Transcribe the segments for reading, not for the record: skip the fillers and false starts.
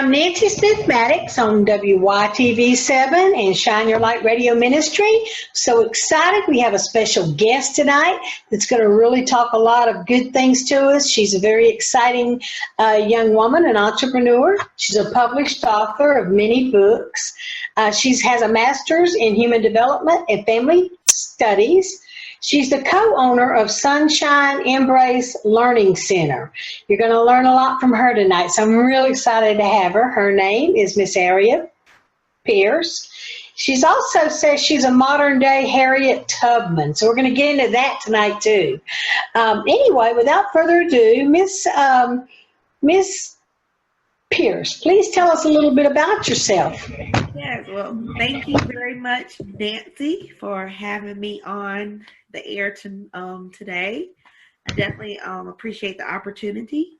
I'm Nancy Smith Maddox on WYTV7 and Shine Your Light Radio Ministry. So excited. We have a special guest tonight that's going to really talk a lot of good things to us. She's a very exciting young woman, an entrepreneur. She's a published author of many books. She has a master's in human development and family studies. She's the co-owner of Sunshine Embrace Learning Center. You're going to learn a lot from her tonight, so I'm really excited to have her. Her name is Miss Harriet Pierce. She's also says she's a modern-day Harriet Tubman, so we're going to get into that tonight too. Anyway, without further ado, Miss Pierce, please tell us a little bit about yourself. Yes, well, thank you very much, Nancy, for having me on the air today. I definitely appreciate the opportunity.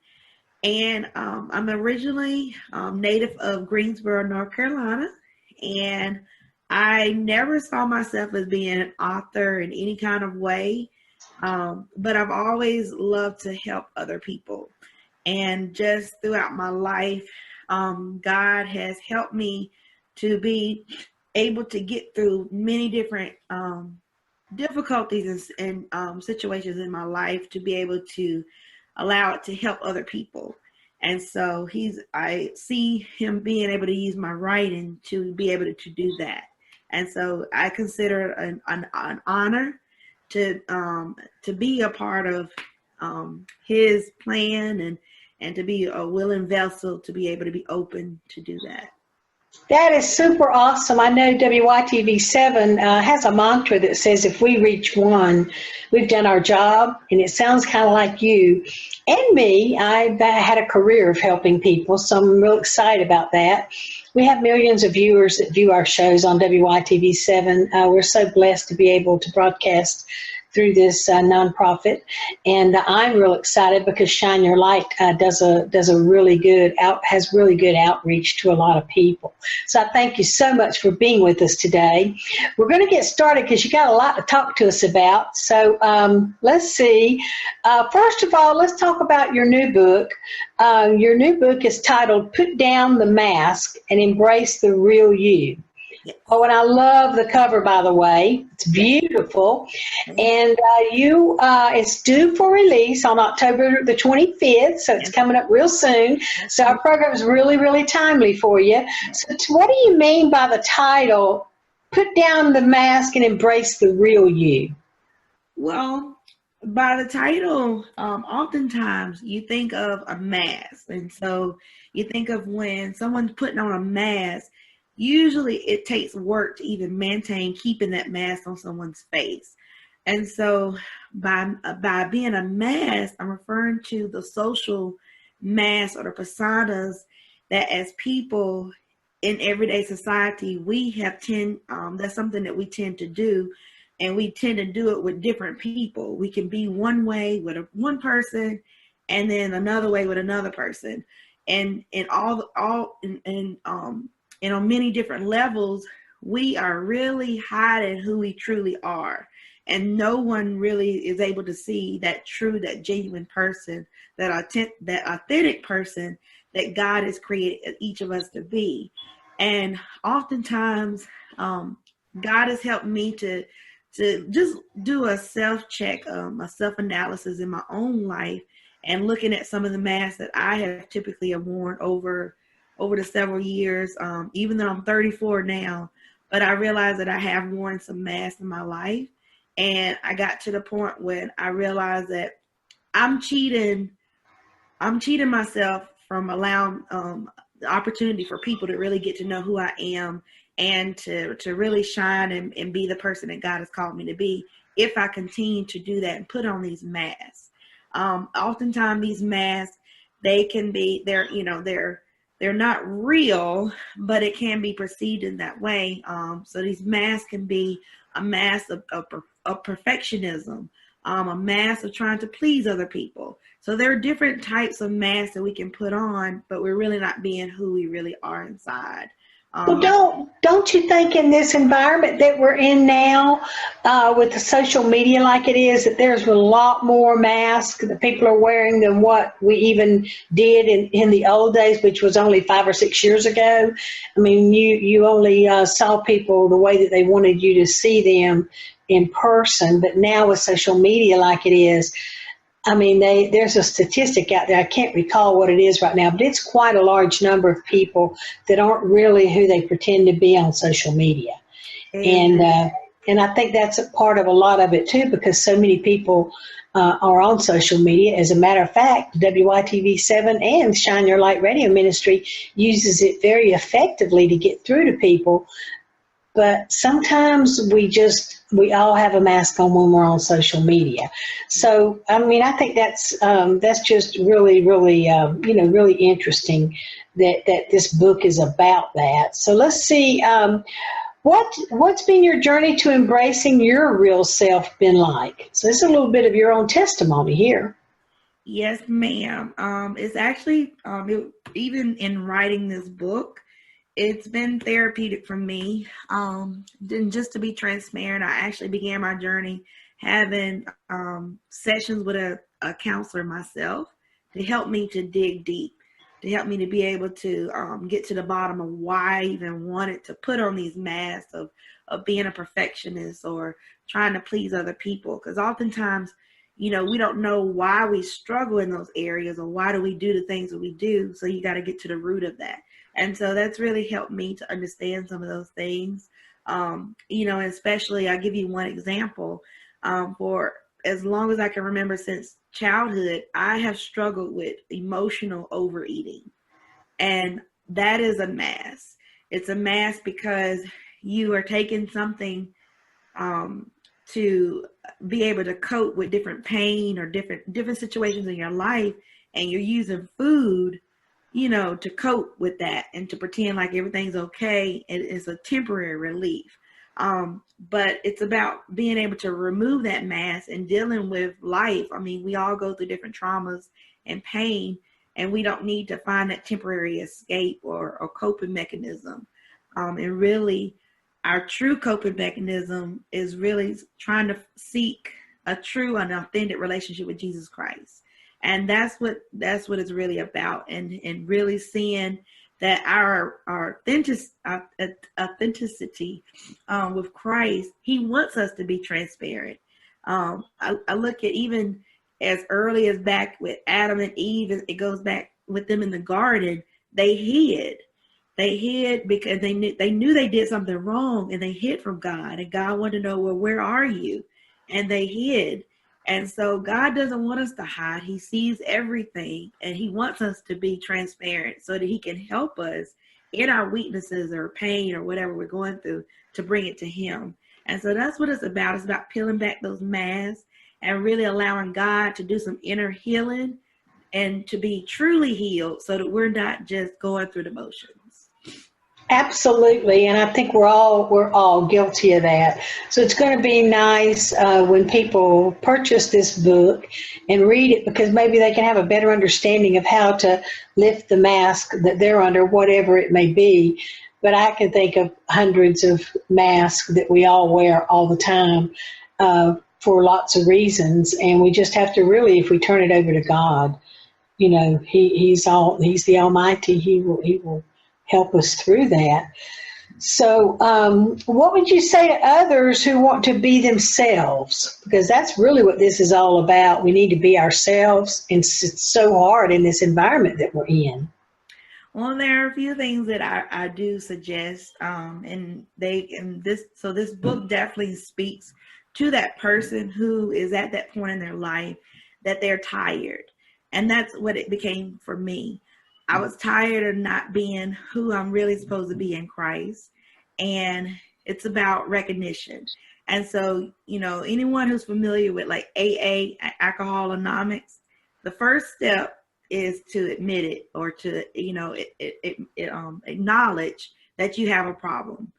And I'm originally native of Greensboro, North Carolina, and I never saw myself as being an author in any kind of way, but I've always loved to help other people. And just throughout my life, God has helped me to be able to get through many different difficulties and situations in my life to be able to allow it to help other people. And so I see him being able to use my writing to be able to do that. And so I consider it an honor to be a part of his plan and to be a willing vessel to be able to be open to do that. That is super awesome. I know WYTV7 has a mantra that says if we reach one, we've done our job, and it sounds kind of like you and me. I've had a career of helping people, so I'm real excited about that. We have millions of viewers that view our shows on WYTV7. We're so blessed to be able to broadcast through this nonprofit, and I'm real excited because Shine Your Light has really good outreach to a lot of people. So I thank you so much for being with us today. We're going to get started because you got a lot to talk to us about. So let's see. First of all, let's talk about your new book. Your new book is titled "Put Down the Mask and Embrace the Real You." Oh, and I love the cover, by the way. It's beautiful. And it's due for release on October the 25th, so it's coming up real soon. So our program is really, really timely for you. So what do you mean by the title, Put Down the Mask and Embrace the Real You? Well, by the title, oftentimes you think of a mask. And so you think of when someone's putting on a mask, usually it takes work to even maintain keeping that mask on someone's face. And so by being a mask, I'm referring to the social mask or the personas that as people in everyday society, that's something that we tend to do. And we tend to do it with different people. We can be one way with one person and then another way with another person. And on many different levels, we are really hiding who we truly are. And no one really is able to see that genuine person, that authentic person that God has created each of us to be. And oftentimes, God has helped me to just do a self-check, a self-analysis in my own life, and looking at some of the masks that I have typically worn over the several years, even though I'm 34 now, but I realized that I have worn some masks in my life. And I got to the point when I realized that I'm cheating myself from allowing the opportunity for people to really get to know who I am and to really shine and be the person that God has called me to be if I continue to do that and put on these masks. Oftentimes these masks, they're not real, but it can be perceived in that way. So these masks can be a mask of perfectionism, a mask of trying to please other people. So there are different types of masks that we can put on, but we're really not being who we really are inside. Well, don't you think in this environment that we're in now, with the social media like it is, that there's a lot more masks that people are wearing than what we even did in the old days, which was only 5 or 6 years ago? I mean, you only saw people the way that they wanted you to see them in person, but now with social media like it is, I mean, there's a statistic out there. I can't recall what it is right now, but it's quite a large number of people that aren't really who they pretend to be on social media. And Amen. and I think that's a part of a lot of it too, because so many people are on social media. As a matter of fact, WYTV7 and Shine Your Light Radio Ministry uses it very effectively to get through to people. But sometimes we all have a mask on when we're on social media. So I mean, I think that's just really, really, really interesting that this book is about that. So let's see, what's been your journey to embracing your real self been like? So this is a little bit of your own testimony here. Yes, ma'am. It's actually, even in writing this book, it's been therapeutic for me. Then just to be transparent, I actually began my journey having sessions with a counselor myself to help me to dig deep, to help me to be able to get to the bottom of why I even wanted to put on these masks of being a perfectionist or trying to please other people. Because oftentimes, we don't know why we struggle in those areas or why do we do the things that we do. So you got to get to the root of that. And so that's really helped me to understand some of those things. Especially I'll give you one example. For as long as I can remember since childhood, I have struggled with emotional overeating. And that is a mask. It's a mask because you are taking something to be able to cope with different pain or different situations in your life, and you're using food to cope with that and to pretend like everything's okay. It's a temporary relief. But it's about being able to remove that mask and dealing with life. I mean, we all go through different traumas and pain, and we don't need to find that temporary escape or coping mechanism. And really, our true coping mechanism is really trying to seek a true and authentic relationship with Jesus Christ. And that's what it's really about, and really seeing that our authenticity with Christ, He wants us to be transparent. I look at even as early as back with Adam and Eve, it goes back with them in the garden. They hid because they knew they did something wrong, and they hid from God. And God wanted to know, well, where are you? And they hid. And so God doesn't want us to hide. He sees everything, and He wants us to be transparent so that He can help us in our weaknesses or pain or whatever we're going through to bring it to Him. And so that's what it's about. It's about peeling back those masks and really allowing God to do some inner healing and to be truly healed so that we're not just going through the motions. Absolutely, and I think we're all guilty of that. So it's going to be nice when people purchase this book and read it, because maybe they can have a better understanding of how to lift the mask that they're under, whatever it may be. But I can think of hundreds of masks that we all wear all the time for lots of reasons, and we just have to really, if we turn it over to God, He's the Almighty. He will help us through that. So what would you say to others who want to be themselves? Because that's really what this is all about. We need to be ourselves, and it's so hard in this environment that we're in. Well, there are a few things that I do suggest, this book definitely speaks to that person who is at that point in their life that they're tired. And that's what it became for me. I was tired of not being who I'm really supposed to be in Christ. And it's about recognition. And so, anyone who's familiar with like AA, Alcohol Anonymous, the first step is to admit it, or to, acknowledge that you have a problem.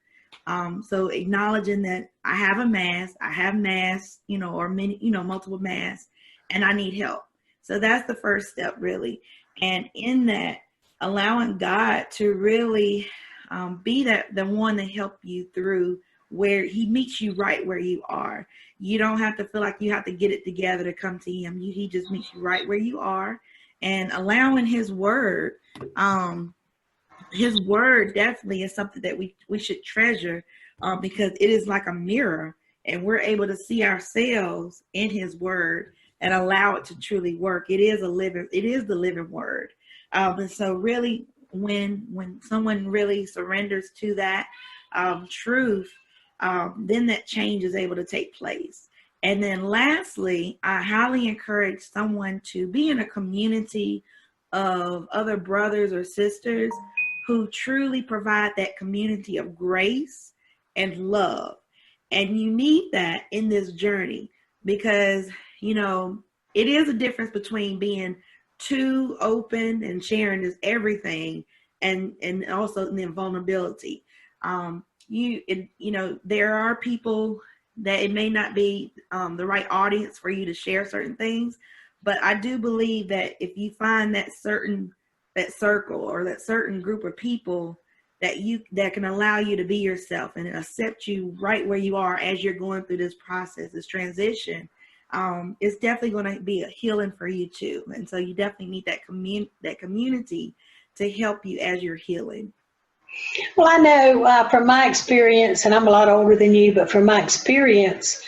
So acknowledging that I have masks, or many, multiple masks, and I need help. So that's the first step, really. And in that, allowing God to really be the one to help you through where he meets you right where you are. You don't have to feel like you have to get it together to come to him. He just meets you right where you are, and allowing his word. His word definitely is something that we should treasure, because it is like a mirror, and we're able to see ourselves in his word and allow it to truly work. It is the living word. And so really, when someone really surrenders to that truth, then that change is able to take place. And then lastly, I highly encourage someone to be in a community of other brothers or sisters who truly provide that community of grace and love. And you need that in this journey, because, it is a difference between being too open and sharing this everything, and also the vulnerability. There are people that it may not be the right audience for you to share certain things, but I do believe that if you find that circle or that certain group of people that can allow you to be yourself and accept you right where you are as you're going through this process, this transition, it's definitely going to be a healing for you too. And so you definitely need that community to help you as you're healing. Well, I know from my experience, and I'm a lot older than you, but from my experience,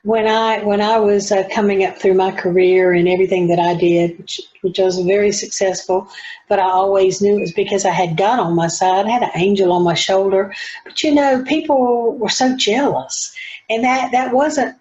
when I was coming up through my career and everything that I did, which was very successful, but I always knew it was because I had God on my side. I had an angel on my shoulder. But people were so jealous, and that wasn't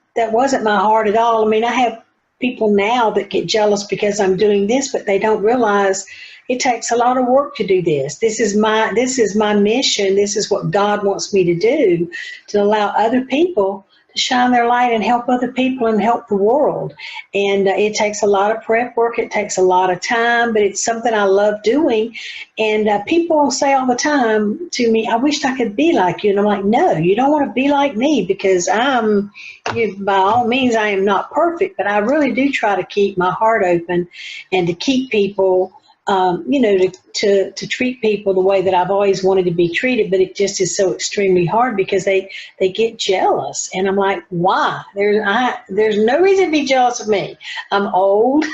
my heart at all. I mean, I have people now that get jealous because I'm doing this, but they don't realize it takes a lot of work to do this. This is my mission. This is what God wants me to do, to allow other people to shine their light and help other people and help the world. And it takes a lot of prep work. It takes a lot of time, but it's something I love doing. And people say all the time to me, I wish I could be like you. And I'm like, no, you don't want to be like me, because by all means, I am not perfect, but I really do try to keep my heart open and to keep people to treat people the way that I've always wanted to be treated, but it just is so extremely hard because they get jealous. And I'm like, why? There's no reason to be jealous of me. I'm old,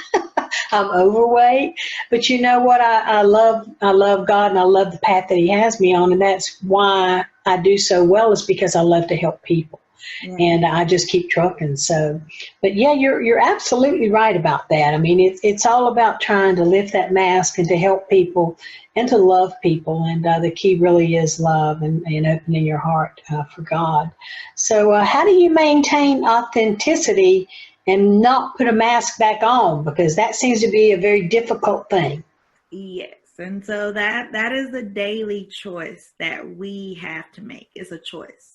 I'm overweight, but you know what? I love God, and I love the path that he has me on. And that's why I do so well, is because I love to help people. And I just keep trucking. So, but yeah, you're absolutely right about that. I mean, it's all about trying to lift that mask and to help people and to love people. And the key really is love and opening your heart for God. So how do you maintain authenticity and not put a mask back on? Because that seems to be a very difficult thing. Yes. And so that is a daily choice that we have to make. It's a choice.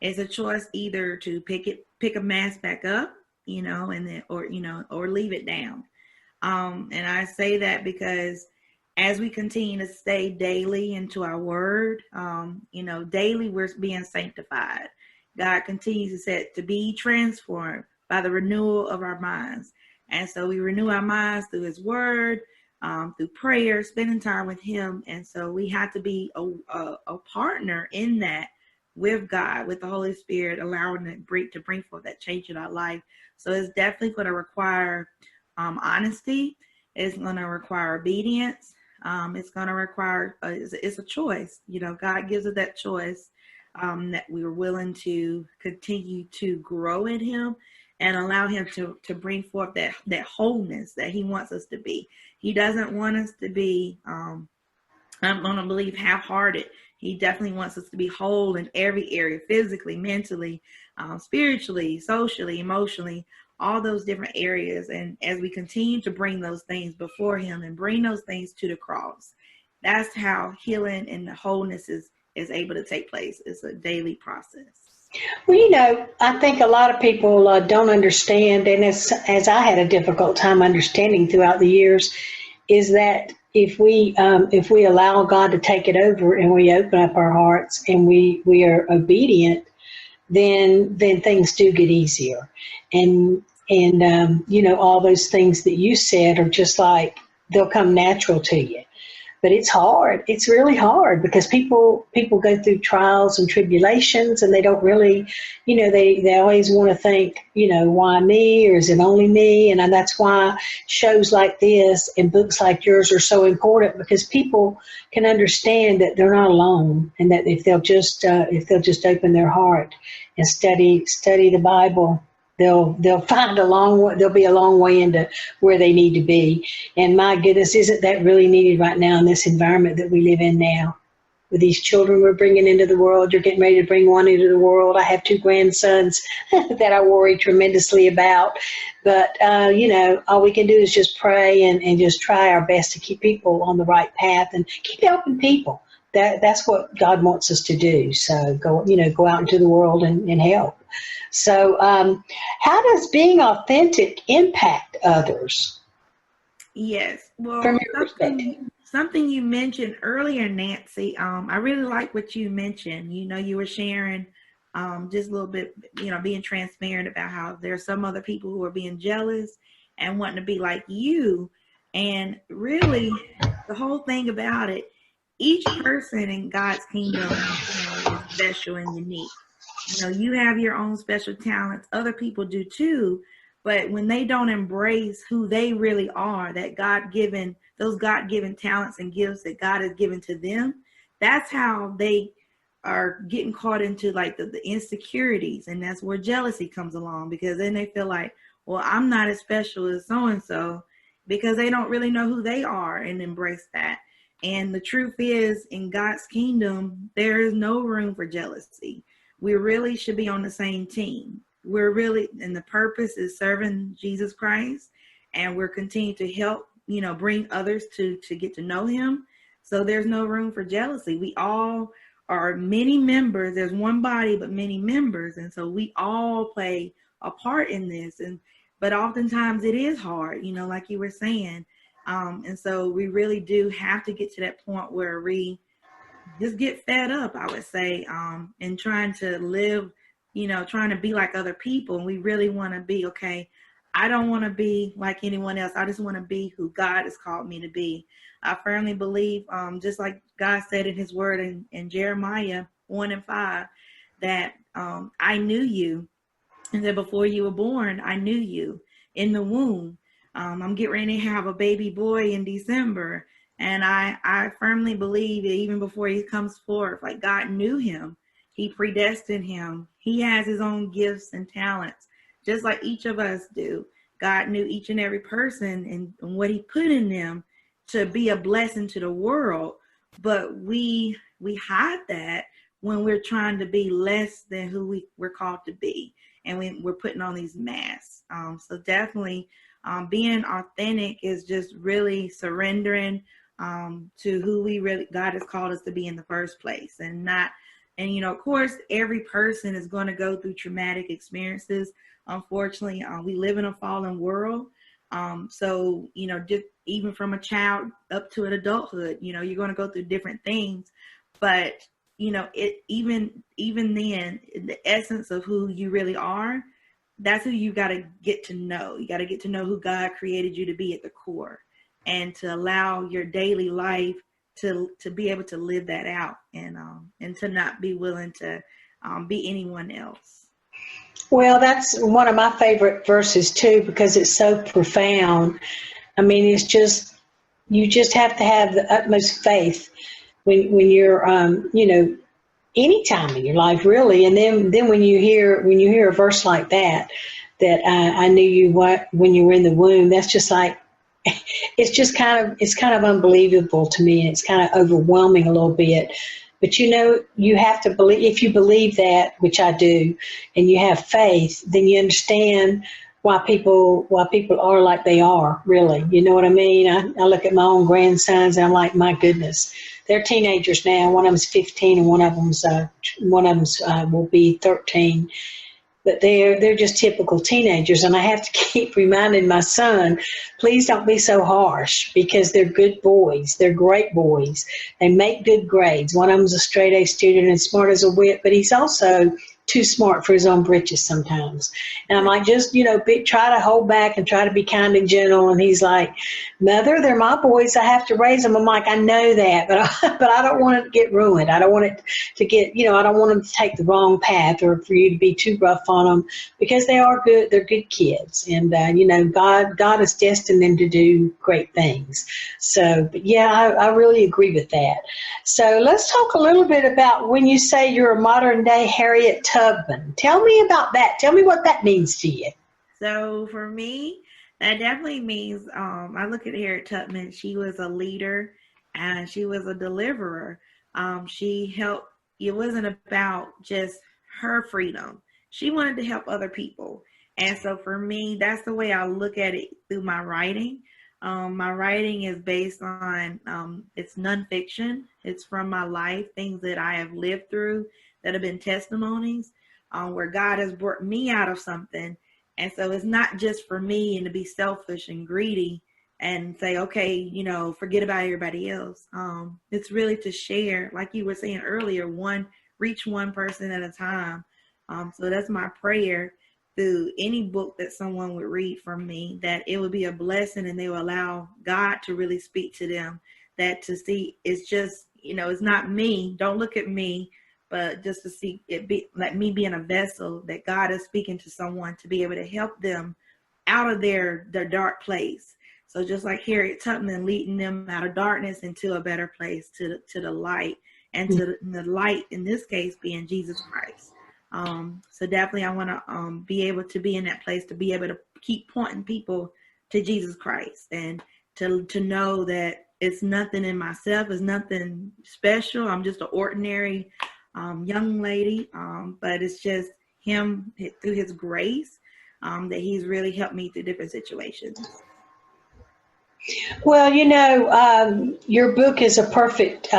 It's a choice either to pick a mask back up, and then, or leave it down. And I say that because as we continue to stay daily into our word, daily we're being sanctified. God continues to be transformed by the renewal of our minds. And so we renew our minds through his word, through prayer, spending time with him. And so we have to be a partner in that, with God, with the Holy Spirit, allowing it to bring forth that change in our life. So it's definitely going to require honesty. It's going to require obedience. It's going to require, it's a choice. God gives us that choice, that we're willing to continue to grow in him and allow him to bring forth that wholeness that he wants us to be. He doesn't want us to be, I'm going to believe, half-hearted. He definitely wants us to be whole in every area, physically, mentally, spiritually, socially, emotionally, all those different areas. And as we continue to bring those things before him and bring those things to the cross, that's how healing and the wholeness is able to take place. It's a daily process. Well, I think a lot of people don't understand, and as I had a difficult time understanding throughout the years, is that if we allow God to take it over and we open up our hearts and we are obedient, then things do get easier. And all those things that you said are just like, they'll come natural to you. but it's hard. It's really hard because people go through trials and tribulations, and they don't really, they always want to think, why me, or is it only me? And that's why shows like this and books like yours are so important, because people can understand that they're not alone, and that if they'll just open their heart and study the Bible, they'll find they'll be a long way into where they need to be. And my goodness, isn't that really needed right now in this environment that we live in now? With these children we're bringing into the world, you're getting ready to bring one into the world. I have 2 grandsons that I worry tremendously about. But, all we can do is just pray and just try our best to keep people on the right path and keep helping people. That's what God wants us to do. So go out into the world and help. So how does being authentic impact others? Yes. Well, From your perspective. something you mentioned earlier, Nancy, I really like what you mentioned. You were sharing just a little bit, being transparent about how there are some other people who are being jealous and wanting to be like you. And really, the whole thing about it, each person in God's kingdom is special and unique. You have your own special talents. Other people do too. But when they don't embrace who they really are, those God-given talents and gifts that God has given to them, that's how they are getting caught into like the insecurities. And that's where jealousy comes along, because then they feel like, well, I'm not as special as so-and-so, because they don't really know who they are and embrace that. And the truth is, in God's kingdom, there is no room for jealousy. We really should be on the same team. And the purpose is serving Jesus Christ, and we're continuing to help, bring others to get to know him. So there's no room for jealousy. We all are many members. There's one body, but many members. And so we all play a part in this. But oftentimes it is hard, like you were saying. And so we really do have to get to that point where we just get fed up, I would say, and trying to live, trying to be like other people. And we really want to be, okay, I don't want to be like anyone else. I just want to be who God has called me to be. I firmly believe, just like God said in his word in Jeremiah 1:5, that I knew you, and that before you were born, I knew you in the womb. I'm getting ready to have a baby boy in December. And I firmly believe that even before he comes forth, like God knew him, he predestined him. He has his own gifts and talents, just like each of us do. God knew each and every person and what he put in them to be a blessing to the world. But we hide that when we're trying to be less than who we're called to be. And we're putting on these masks. So definitely being authentic is just really surrendering to who God has called us to be in the first place. And of course, every person is going to go through traumatic experiences. Unfortunately, we live in a fallen world. So, just even from a child up to an adulthood, you're going to go through different things. But, even then, the essence of who you really are, that's who you got to get to know. You got to get to know who God created you to be at the core, and to allow your daily life to be able to live that out, and to not be willing to be anyone else. Well, that's one of my favorite verses too, because it's so profound. I mean, you just have to have the utmost faith when you're, any time in your life really. And then when you hear a verse like that I knew you when you were in the womb, that's just like, it's kind of unbelievable to me, and it's kind of overwhelming a little bit. But you have to believe. If you believe that, which I do, and you have faith, then you understand why people are like they are. Really, you know what I mean? I look at my own grandsons, and I'm like, my goodness, they're teenagers now. One of them's 15, and one of them's will be 13. But they're just typical teenagers, and I have to keep reminding my son, please don't be so harsh, because they're good boys. They're great boys. They make good grades. One of them's a straight A student and smart as a whip, but he's also too smart for his own britches sometimes. And I'm like, just, try to hold back and try to be kind and gentle. And he's like, Mother, they're my boys. I have to raise them. I'm like, I know that, but I don't want it to get ruined. I don't want it to get, I don't want them to take the wrong path or for you to be too rough on them, because they are good. They're good kids. And, God has destined them to do great things. So, but yeah, I really agree with that. So let's talk a little bit about when you say you're a modern day Harriet Tubman. Tell me about that. Tell me what that means to you. So for me, that definitely means I look at Harriet Tubman. She was a leader and she was a deliverer. She helped. It wasn't about just her freedom. She wanted to help other people. And so for me, that's the way I look at it through my writing. My writing is based on, it's nonfiction. It's from my life, things that I have lived through that have been testimonies, where God has brought me out of something. And so it's not just for me and to be selfish and greedy and say, okay, forget about everybody else. It's really to share, like you were saying earlier, reach one person at a time. So that's my prayer through any book that someone would read from me, that it would be a blessing and they will allow God to really speak to them, that to see it's just, it's not me. Don't look at me, but just to see it be like me being a vessel that God is speaking to someone to be able to help them out of their dark place. So just like Harriet Tubman leading them out of darkness into a better place, to the light, and to the light in this case being Jesus Christ. So definitely I want to be able to be in that place, to be able to keep pointing people to Jesus Christ, and to know that it's nothing in myself, it's nothing special. I'm just an ordinary young lady, but it's just him through his grace that he's really helped me through different situations. Well, your book is a perfect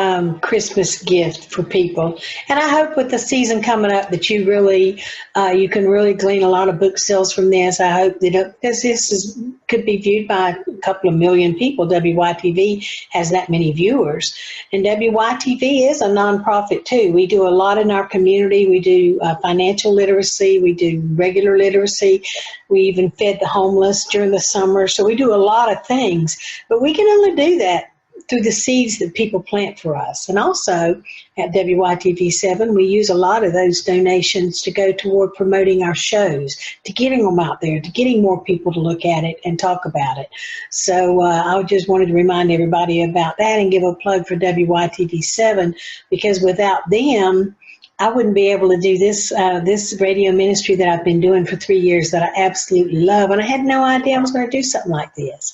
Christmas gift for people. And I hope with the season coming up that you can really glean a lot of book sales from this. I hope that, because could be viewed by a couple of million people. WYTV has that many viewers. And WYTV is a nonprofit too. We do a lot in our community. We do financial literacy. We do regular literacy. We even fed the homeless during the summer. So we do a lot of things. But we can only do that through the seeds that people plant for us. And also at WYTV7, we use a lot of those donations to go toward promoting our shows, to getting them out there, to getting more people to look at it and talk about it. So I just wanted to remind everybody about that and give a plug for WYTV7, because without them, I wouldn't be able to do this radio ministry that I've been doing for 3 years that I absolutely love, and I had no idea I was going to do something like this.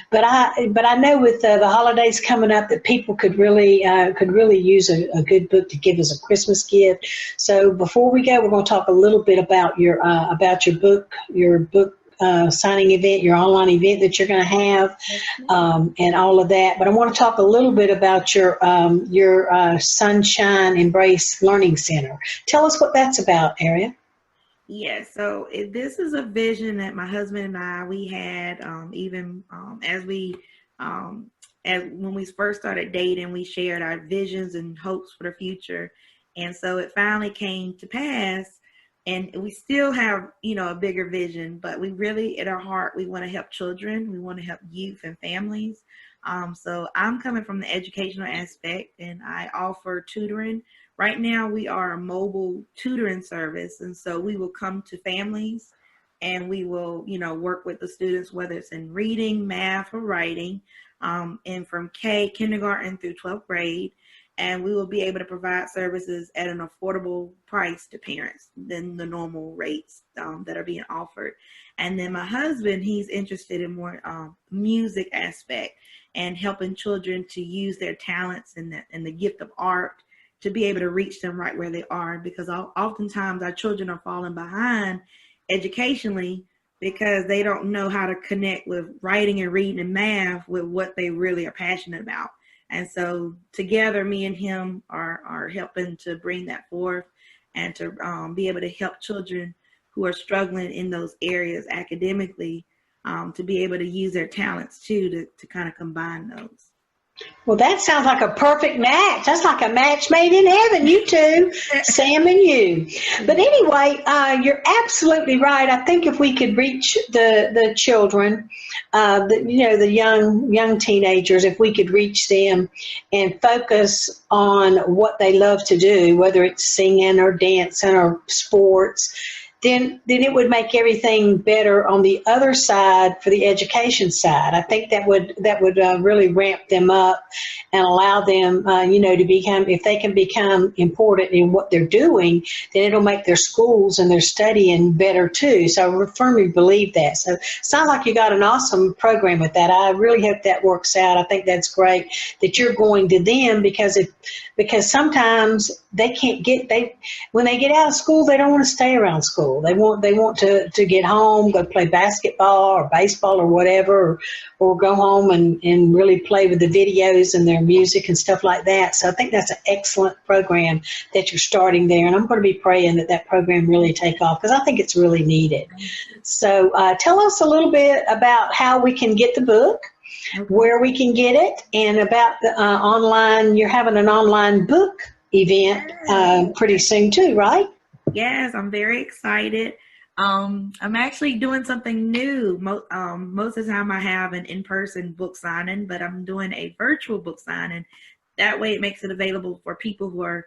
But I know with the holidays coming up that people could really use a good book to give as a Christmas gift. So before we go, we're going to talk a little bit about your book signing event, your online event that you're going to have, and all of that. But I want to talk a little bit about your Sunshine Embrace Learning Center. Tell us what that's about, Aria. Yes, so this is a vision that my husband and we had, as when we first started dating, we shared our visions and hopes for the future. And so it finally came to pass. And we still have, a bigger vision, but we really, at our heart, we want to help children. We want to help youth and families. So I'm coming from the educational aspect, and I offer tutoring. Right now, we are a mobile tutoring service. And so we will come to families and we will, work with the students, whether it's in reading, math, or writing, and from kindergarten through 12th grade. And we will be able to provide services at an affordable price to parents than the normal rates that are being offered. And then my husband, he's interested in more music aspect and helping children to use their talents and the gift of art to be able to reach them right where they are. Because oftentimes our children are falling behind educationally because they don't know how to connect with writing and reading and math with what they really are passionate about. And so together, me and him are helping to bring that forth and to be able to help children who are struggling in those areas academically to be able to use their talents too, to kind of combine those. Well, that sounds like a perfect match. That's like a match made in heaven, you two, Sam and you. But anyway, you're absolutely right. I think if we could reach the children, the young teenagers, if we could reach them and focus on what they love to do, whether it's singing or dancing or sports, then it would make everything better on the other side for the education side. I think that would really ramp them up and allow them, to become, if they can become important in what they're doing, then it'll make their schools and their studying better too. So I firmly believe that. So it sounds like you got an awesome program with that. I really hope that works out. I think that's great that you're going to them because sometimes they can't when they get out of school, they don't want to stay around school. They want to get home, go play basketball or baseball or whatever, or go home and really play with the videos and their music and stuff like that. So I think that's an excellent program that you're starting there. And I'm going to be praying that program really take off because I think it's really needed. So tell us a little bit about how we can get the book, where we can get it, and about the online. You're having an online book event pretty soon too, right? Yes, I'm very excited. I'm actually doing something new. Most of the time I have an in-person book signing, but I'm doing a virtual book signing. That way it makes it available for people who are,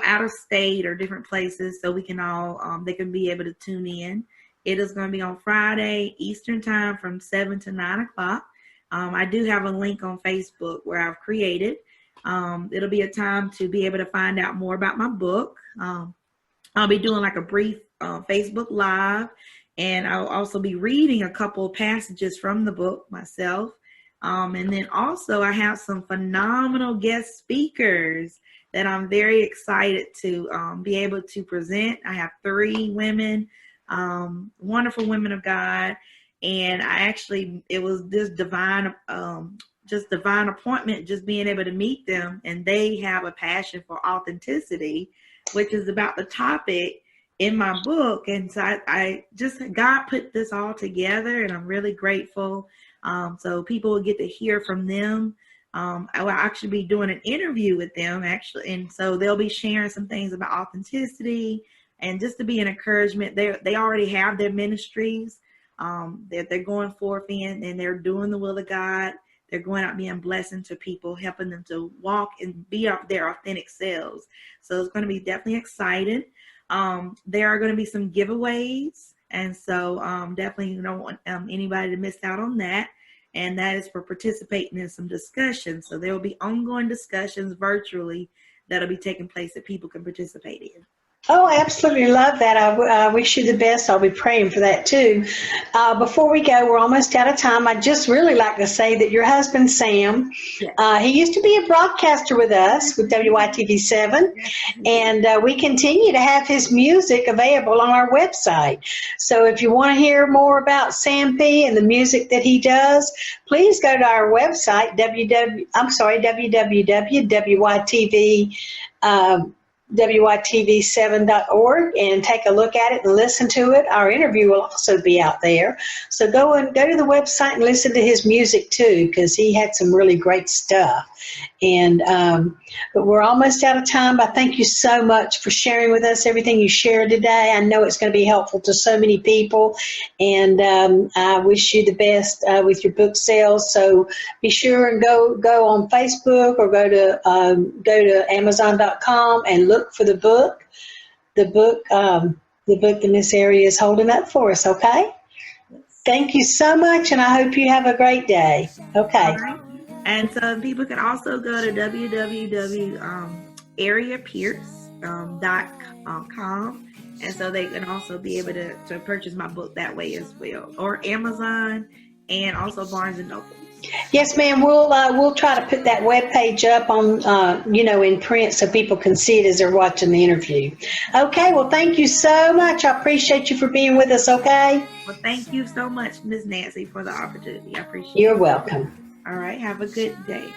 out of state or different places, so we can all, they can be able to tune in. It is going to be on Friday, Eastern time from 7 to 9 o'clock. I do have a link on Facebook where I've created. It'll be a time to be able to find out more about my book. I'll be doing like a brief Facebook Live, and I'll also be reading a couple of passages from the book myself. And then also I have some phenomenal guest speakers that I'm very excited to be able to present. I have 3 women, wonderful women of God. And it was this divine appointment, just being able to meet them. And they have a passion for authenticity, which is about the topic in my book. And so God put this all together, and I'm really grateful. So people will get to hear from them. I will actually be doing an interview with them, actually. And so they'll be sharing some things about authenticity and just to be an encouragement. They already have their ministries that they're going forth in, and they're doing the will of God. They're going out being blessing to people, helping them to walk and be their authentic selves. So it's going to be definitely exciting. There are going to be some giveaways. And so definitely you don't want anybody to miss out on that. And that is for participating in some discussions. So there will be ongoing discussions virtually that'll be taking place that people can participate in. Oh, I absolutely love that. I wish you the best. I'll be praying for that too. Before we go, we're almost out of time. I'd just really like to say that your husband, Sam, he used to be a broadcaster with us with WYTV7, and we continue to have his music available on our website. So if you want to hear more about Sam P. and the music that he does, please go to our website, WYTV7.org, and take a look at it and listen to it. Our interview will also be out there. So go to the website and listen to his music too, because he had some really great stuff. And but we're almost out of time. I thank you so much for sharing with us everything you shared today. I know it's going to be helpful to so many people, and I wish you the best with your book sales. So be sure and go on Facebook or go to Amazon.com and look for the book. The book in this area is holding up for us. Okay. Thank you so much, and I hope you have a great day. Okay. And so people can also go to www.ariapierce.com, and so they can also be able to purchase my book that way as well, or Amazon, and also Barnes and Noble. Yes, ma'am. We'll try to put that webpage up on in print so people can see it as they're watching the interview. Okay. Well, thank you so much. I appreciate you for being with us. Okay. Well, thank you so much, Ms. Nancy, for the opportunity. I appreciate it. You're welcome. All right. Have a good day.